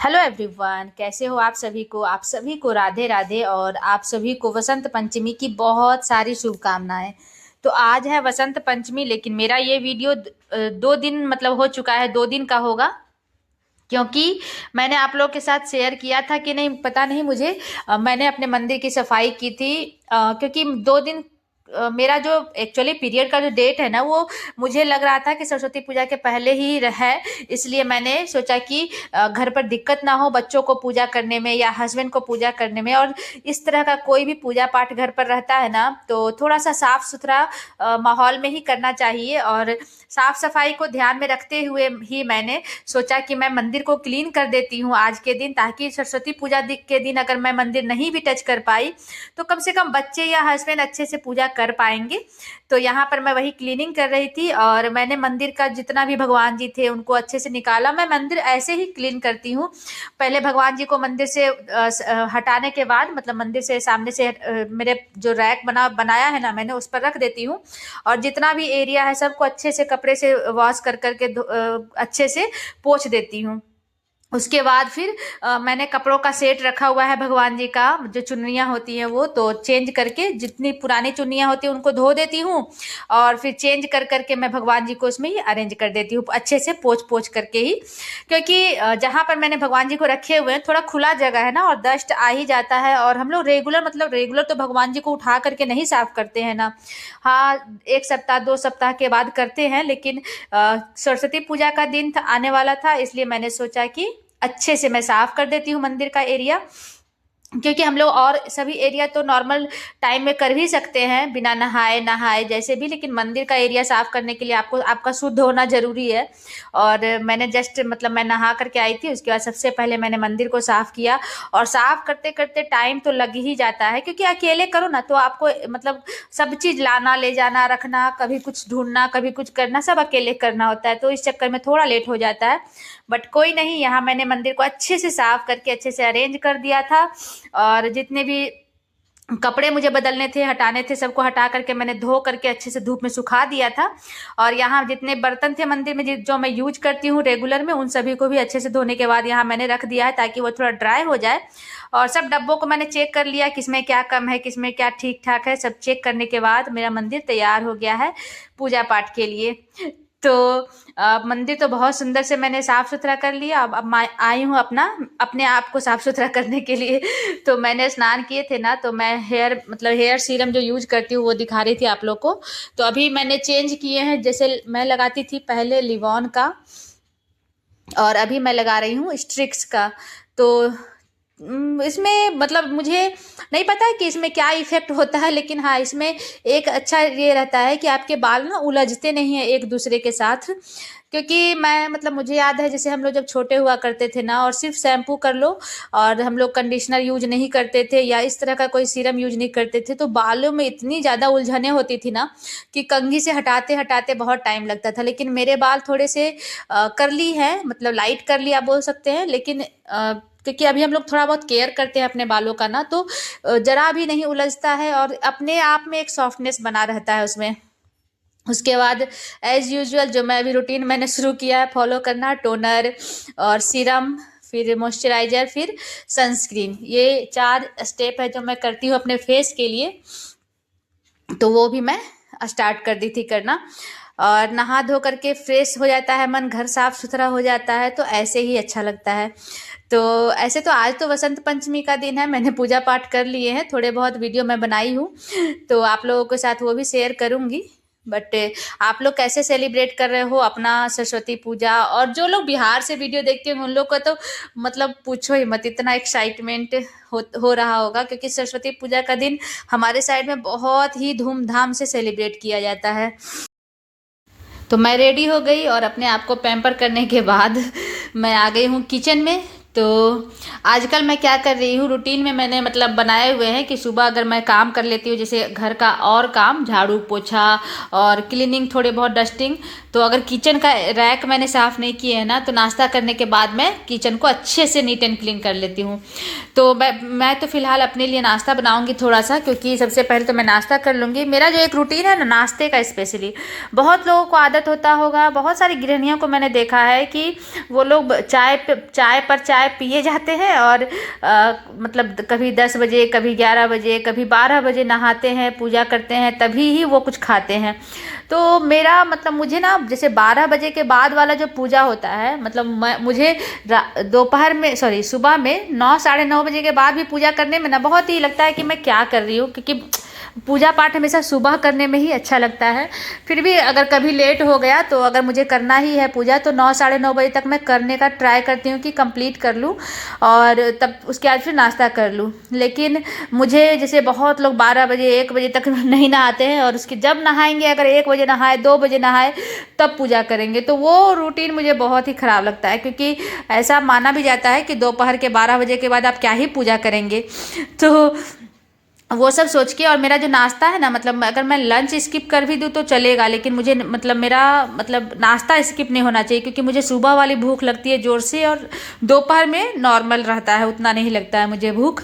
Hello everyone, कैसे हो आप सभी को राधे राधे। और आप सभी को वसंत पंचमी की बहुत सारी शुभकामनाएं। तो आज है वसंत पंचमी, लेकिन मेरा ये वीडियो 2 दिन मतलब हो चुका है, 2 दिन का होगा। क्योंकि मैंने आप लोग के साथ शेयर किया था कि नहीं पता नहीं मुझे, मैंने अपने मंदिर की सफाई की थी। क्योंकि 2 दिन मेरा जो एक्चुअली पीरियड का जो डेट है ना, वो मुझे लग रहा था कि सरस्वती पूजा के पहले ही है। इसलिए मैंने सोचा कि घर पर दिक्कत ना हो बच्चों को पूजा करने में या हस्बैंड को पूजा करने में। और इस तरह का कोई भी पूजा पाठ घर पर रहता है ना, तो थोड़ा सा साफ सुथरा माहौल में ही करना चाहिए। और साफ सफाई को ध्यान में रखते हुए ही मैंने सोचा कि मैं मंदिर को क्लीन कर देती हूँ आज के दिन, ताकि सरस्वती पूजा के दिन अगर मैं मंदिर नहीं भी टच कर पाई तो कम से कम बच्चे या हस्बैंड अच्छे से पूजा कर पाएंगे। तो यहाँ पर मैं वही क्लीनिंग कर रही थी, और मैंने मंदिर का जितना भी भगवान जी थे उनको अच्छे से निकाला। मैं मंदिर ऐसे ही क्लीन करती हूँ। पहले भगवान जी को मंदिर से हटाने के बाद, मतलब मंदिर से सामने से मेरे जो रैक बनाया है ना, मैंने उस पर रख देती हूँ। और जितना भी एरिया है सबको अच्छे से कपड़े से वॉश कर करके अच्छे से पोंछ देती हूँ। उसके बाद फिर मैंने कपड़ों का सेट रखा हुआ है भगवान जी का। जो चुन्नियाँ होती हैं वो तो चेंज करके, जितनी पुरानी चुन्नियाँ होती हैं उनको धो देती हूँ, और फिर चेंज कर करके मैं भगवान जी को उसमें ही अरेंज कर देती हूँ अच्छे से पोंछ पोंछ करके ही। क्योंकि जहाँ पर मैंने भगवान जी को रखे हुए हैं थोड़ा खुला जगह है ना, और डस्ट आ ही जाता है। और हम लोग रेगुलर तो भगवान जी को उठा करके नहीं साफ करते हैं ना। हाँ, 1 सप्ताह 2 सप्ताह के बाद करते हैं, लेकिन सरस्वती पूजा का दिन आने वाला था, इसलिए मैंने सोचा कि अच्छे से मैं साफ कर देती हूँ मंदिर का एरिया। क्योंकि हम लोग और सभी एरिया तो नॉर्मल टाइम में कर भी सकते हैं बिना नहाए नहाए जैसे भी, लेकिन मंदिर का एरिया साफ करने के लिए आपको आपका शुद्ध होना जरूरी है। और मैंने जस्ट मतलब मैं नहा करके आई थी, उसके बाद सबसे पहले मैंने मंदिर को साफ किया। और साफ करते करते टाइम तो लग ही जाता है, क्योंकि अकेले करो ना तो आपको मतलब सब चीज लाना ले जाना रखना, कभी कुछ ढूंढना कभी कुछ करना, सब अकेले करना होता है, तो इस चक्कर में थोड़ा लेट हो जाता है। बट कोई नहीं, यहाँ मैंने मंदिर को अच्छे से साफ करके अच्छे से अरेंज कर दिया था। और जितने भी कपड़े मुझे बदलने थे हटाने थे सबको हटा करके मैंने धो करके अच्छे से धूप में सुखा दिया था। और यहाँ जितने बर्तन थे मंदिर में जो मैं यूज करती हूँ रेगुलर में, उन सभी को भी अच्छे से धोने के बाद यहाँ मैंने रख दिया है, ताकि वो थोड़ा ड्राई हो जाए। और सब डब्बों को मैंने चेक कर लिया, किसमें क्या कम है किसमें क्या ठीक ठाक है। सब चेक करने के बाद मेरा मंदिर तैयार हो गया है पूजा पाठ के लिए। तो मंदिर तो बहुत सुंदर से मैंने साफ सुथरा कर लिया। अब मैं आई हूँ अपने आप को साफ सुथरा करने के लिए। तो मैंने स्नान किए थे ना, तो मैं हेयर सीरम जो यूज करती हूँ वो दिखा रही थी आप लोग को। तो अभी मैंने चेंज किए हैं, जैसे मैं लगाती थी पहले लिवॉन का, और अभी मैं लगा रही हूँ स्ट्रिक्स का। तो इसमें मतलब मुझे नहीं पता है कि इसमें क्या इफेक्ट होता है, लेकिन हाँ इसमें एक अच्छा ये रहता है कि आपके बाल ना उलझते नहीं है एक दूसरे के साथ। क्योंकि मैं मतलब मुझे याद है जैसे हम लोग जब छोटे हुआ करते थे ना, और सिर्फ शैम्पू कर लो और हम लोग कंडीशनर यूज नहीं करते थे या इस तरह का कोई सीरम यूज नहीं करते थे, तो बालों में इतनी ज़्यादा उलझने होती थी ना कि कंघी से हटाते हटाते बहुत टाइम लगता था। लेकिन मेरे बाल थोड़े से करली है, मतलब लाइट करली आप बोल सकते हैं, लेकिन क्योंकि अभी हम लोग थोड़ा बहुत केयर करते हैं अपने बालों का ना, तो जरा भी नहीं उलझता है और अपने आप में एक सॉफ्टनेस बना रहता है उसमें। उसके बाद एज यूजुअल जो मैं अभी रूटीन मैंने शुरू किया है फॉलो करना, टोनर और सीरम, फिर मॉइस्चराइजर, फिर सनस्क्रीन, ये 4 स्टेप है जो मैं करती हूँ अपने फेस के लिए। तो वो भी मैं स्टार्ट कर दी थी करना। और नहा धो करके फ्रेश हो जाता है मन, घर साफ सुथरा हो जाता है, तो ऐसे ही अच्छा लगता है। तो ऐसे तो आज तो वसंत पंचमी का दिन है, मैंने पूजा पाठ कर लिए हैं, थोड़े बहुत वीडियो मैं बनाई हूँ तो आप लोगों के साथ वो भी शेयर करूँगी। बट आप लोग कैसे सेलिब्रेट कर रहे हो अपना सरस्वती पूजा? और जो लोग बिहार से वीडियो देखते हैं उन लोग को तो मतलब पूछो ही मत, इतना एक्साइटमेंट हो रहा होगा, क्योंकि सरस्वती पूजा का दिन हमारे साइड में बहुत ही धूमधाम से सेलिब्रेट किया जाता है। तो मैं रेडी हो गई और अपने आप को पैम्पर करने के बाद मैं आ गई हूँ किचन में। तो आजकल मैं क्या कर रही हूँ, रूटीन में मैंने मतलब बनाए हुए हैं कि सुबह अगर मैं काम कर लेती हूँ जैसे घर का और काम, झाड़ू पोछा और क्लीनिंग, थोड़े बहुत डस्टिंग, तो अगर किचन का रैक मैंने साफ़ नहीं किए है ना, तो नाश्ता करने के बाद मैं किचन को अच्छे से नीट एंड क्लीन कर लेती हूँ। तो मैं तो फिलहाल अपने लिए नाश्ता बनाऊँगी थोड़ा सा, क्योंकि सबसे पहले तो मैं नाश्ता कर लूँगी। मेरा जो एक रूटीन है ना नाश्ते का स्पेशली, बहुत लोगों को आदत होता होगा, बहुत सारी गृहिणियों को मैंने देखा है कि वो लोग चाय पर चाय चाय पिए जाते हैं और मतलब कभी 10 बजे, कभी 11 बजे, कभी 12 बजे नहाते हैं, पूजा करते हैं, तभी ही वो कुछ खाते हैं। तो मेरा मतलब मुझे ना जैसे 12 बजे के बाद वाला जो पूजा होता है, मतलब मुझे दोपहर में सुबह में 9 साढ़े 9 बजे के बाद भी पूजा करने में ना बहुत ही लगता है कि मैं क्या कर रही हूँ, क्योंकि पूजा पाठ हमेशा सुबह करने में ही अच्छा लगता है। फिर भी अगर कभी लेट हो गया तो अगर मुझे करना ही है पूजा तो 9 साढ़े 9 बजे तक मैं करने का ट्राई करती हूँ कि कंप्लीट कर लूँ और तब उसके बाद फिर नाश्ता कर लूँ। लेकिन मुझे जैसे बहुत लोग 12 बजे 1 बजे तक नहीं नहाते हैं और उसके जब नहाएंगे, अगर 1 बजे नहाए 2 बजे नहाए तब पूजा करेंगे, तो वो रूटीन मुझे बहुत ही ख़राब लगता है, क्योंकि ऐसा माना भी जाता है कि दोपहर के 12 बजे के बाद आप क्या ही पूजा करेंगे। तो वो सब सोच के, और मेरा जो नाश्ता है ना, मतलब अगर मैं लंच स्किप कर भी दूँ तो चलेगा, लेकिन मुझे मतलब मेरा मतलब नाश्ता स्किप नहीं होना चाहिए, क्योंकि मुझे सुबह वाली भूख लगती है ज़ोर से और दोपहर में नॉर्मल रहता है, उतना नहीं लगता है मुझे भूख।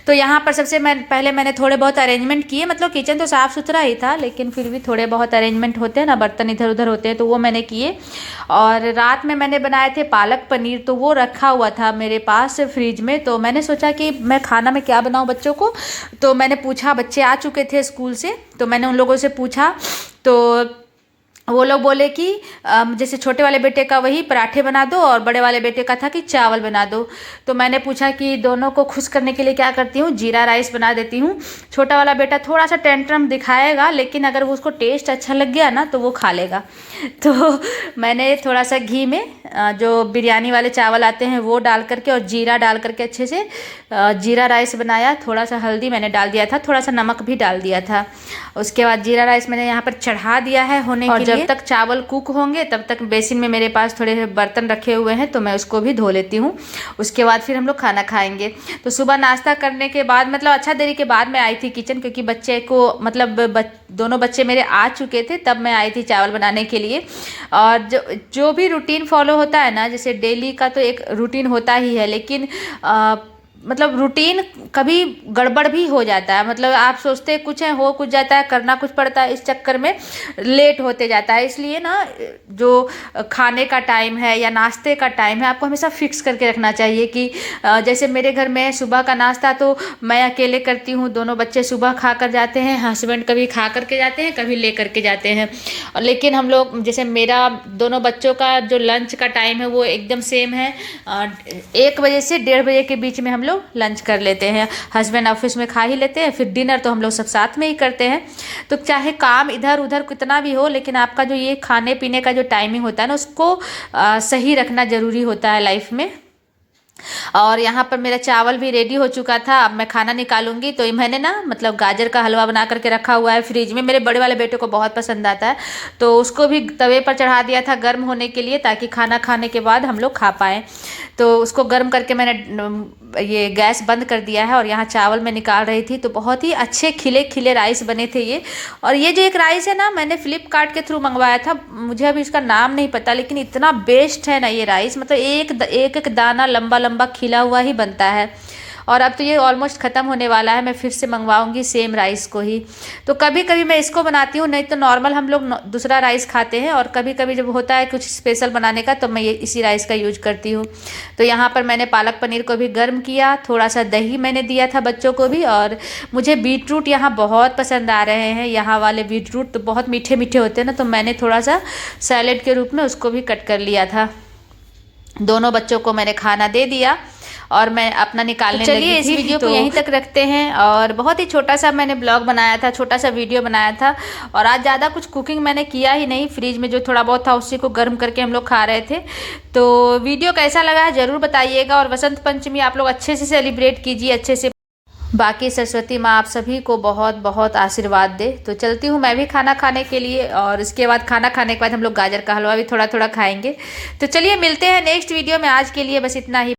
तो यहाँ पर सबसे पहले मैंने थोड़े बहुत अरेंजमेंट किए, मतलब किचन तो साफ़ सुथरा ही था लेकिन फिर भी थोड़े बहुत अरेंजमेंट होते हैं ना, बर्तन इधर उधर होते हैं, तो वो मैंने किए। और रात में मैंने बनाए थे पालक पनीर, तो वो रखा हुआ था मेरे पास फ्रिज में। तो मैंने सोचा कि मैं खाना में क्या बनाऊँ बच्चों को, तो मैंने पूछा, बच्चे आ चुके थे स्कूल से, तो मैंने उन लोगों से पूछा, तो वो लोग बोले कि जैसे छोटे वाले बेटे का वही पराठे बना दो और बड़े वाले बेटे का था कि चावल बना दो। तो मैंने पूछा कि दोनों को खुश करने के लिए क्या करती हूँ, जीरा राइस बना देती हूँ। छोटा वाला बेटा थोड़ा सा टेंट्रम दिखाएगा, लेकिन अगर वो उसको टेस्ट अच्छा लग गया ना तो वो खा लेगा। तो मैंने थोड़ा सा घी में जो बिरयानी वाले चावल आते हैं वो डाल करके और जीरा डाल करके अच्छे से जीरा राइस बनाया। थोड़ा सा हल्दी मैंने डाल दिया था, थोड़ा सा नमक भी डाल दिया था। उसके बाद जीरा राइस मैंने यहाँ पर चढ़ा दिया है होने के लिए। जब तक चावल कुक होंगे तब तक बेसिन में मेरे पास थोड़े बर्तन रखे हुए हैं, तो मैं उसको भी धो लेती हूँ। उसके बाद फिर हम लोग खाना खाएंगे। तो सुबह नाश्ता करने के बाद, मतलब अच्छा देरी के बाद मैं आई थी किचन, क्योंकि बच्चे को मतलब दोनों बच्चे मेरे आ चुके थे, तब मैं आई थी चावल बनाने के लिए। और जो भी रूटीन फॉलो होता है ना, जैसे डेली का तो एक रूटीन होता ही है, लेकिन मतलब रूटीन कभी गड़बड़ भी हो जाता है। मतलब आप सोचते कुछ है, हो कुछ जाता है, करना कुछ पड़ता है, इस चक्कर में लेट होते जाता है। इसलिए ना जो खाने का टाइम है या नाश्ते का टाइम है, आपको हमेशा फिक्स करके रखना चाहिए कि जैसे मेरे घर में सुबह का नाश्ता तो मैं अकेले करती हूँ, दोनों बच्चे सुबह खा कर जाते हैं, हस्बैंड कभी खा करके जाते हैं, कभी ले करके जाते हैं। लेकिन हम लोग जैसे मेरा दोनों बच्चों का जो लंच का टाइम है वो एकदम सेम है, 1 बजे से 1:30 बजे के बीच में हम लोग लंच कर लेते हैं। हस्बैंड ऑफिस में खा ही लेते हैं, फिर डिनर तो हम लोग सब साथ में ही करते हैं। तो चाहे काम इधर उधर कितना भी हो, लेकिन आपका जो ये खाने पीने का जो टाइमिंग होता है ना, उसको सही रखना ज़रूरी होता है लाइफ में। और यहाँ पर मेरा चावल भी रेडी हो चुका था, अब मैं खाना निकालूंगी। तो मैंने ना मतलब गाजर का हलवा बना करके रखा हुआ है फ्रिज में, मेरे बड़े वाले बेटे को बहुत पसंद आता है, तो उसको भी तवे पर चढ़ा दिया था गर्म होने के लिए, ताकि खाना खाने के बाद हम लोग खा पाएँ। तो उसको गर्म करके मैंने ये गैस बंद कर दिया है और यहाँ चावल मैं निकाल रही थी। तो बहुत ही अच्छे खिले खिले राइस बने थे ये। और ये जो एक राइस है ना, मैंने फ्लिपकार्ट के थ्रू मंगवाया था, मुझे अभी इसका नाम नहीं पता, लेकिन इतना बेस्ट है ना ये राइस, मतलब एक दाना लंबा लंबा खिला हुआ ही बनता है। और अब तो ये ऑलमोस्ट ख़त्म होने वाला है, मैं फिर से मंगवाऊंगी सेम राइस को ही। तो कभी कभी मैं इसको बनाती हूँ, नहीं तो नॉर्मल हम लोग दूसरा राइस खाते हैं। और कभी कभी जब होता है कुछ स्पेशल बनाने का, तो मैं ये इसी राइस का यूज करती हूँ। तो यहाँ पर मैंने पालक पनीर को भी गर्म किया, थोड़ा सा दही मैंने दिया था बच्चों को भी। और मुझे बीट रूट यहाँ बहुत पसंद आ रहे हैं, यहाँ वाले बीट रूट तो बहुत मीठे मीठे होते हैं ना, तो मैंने थोड़ा सा सैलेड के रूप में उसको भी कट कर लिया था। दोनों बच्चों को मैंने खाना दे दिया और मैं अपना निकालने लगी थी। चलिए इस वीडियो को यहीं तक रखते हैं। और बहुत ही छोटा सा मैंने ब्लॉग बनाया था, छोटा सा वीडियो बनाया था। और आज ज़्यादा कुछ कुकिंग मैंने किया ही नहीं, फ्रिज में जो थोड़ा बहुत था उसी को गर्म करके हम लोग खा रहे थे। तो वीडियो कैसा लगा है ज़रूर बताइएगा। और वसंत पंचमी आप लोग अच्छे से सेलिब्रेट कीजिए, अच्छे से। बाकी सरस्वती माँ आप सभी को बहुत बहुत आशीर्वाद दे। तो चलती हूँ मैं भी खाना खाने के लिए, और इसके बाद खाना खाने के बाद हम लोग गाजर का हलवा भी थोड़ा थोड़ा खाएंगे। तो चलिए मिलते हैं नेक्स्ट वीडियो में, आज के लिए बस इतना ही।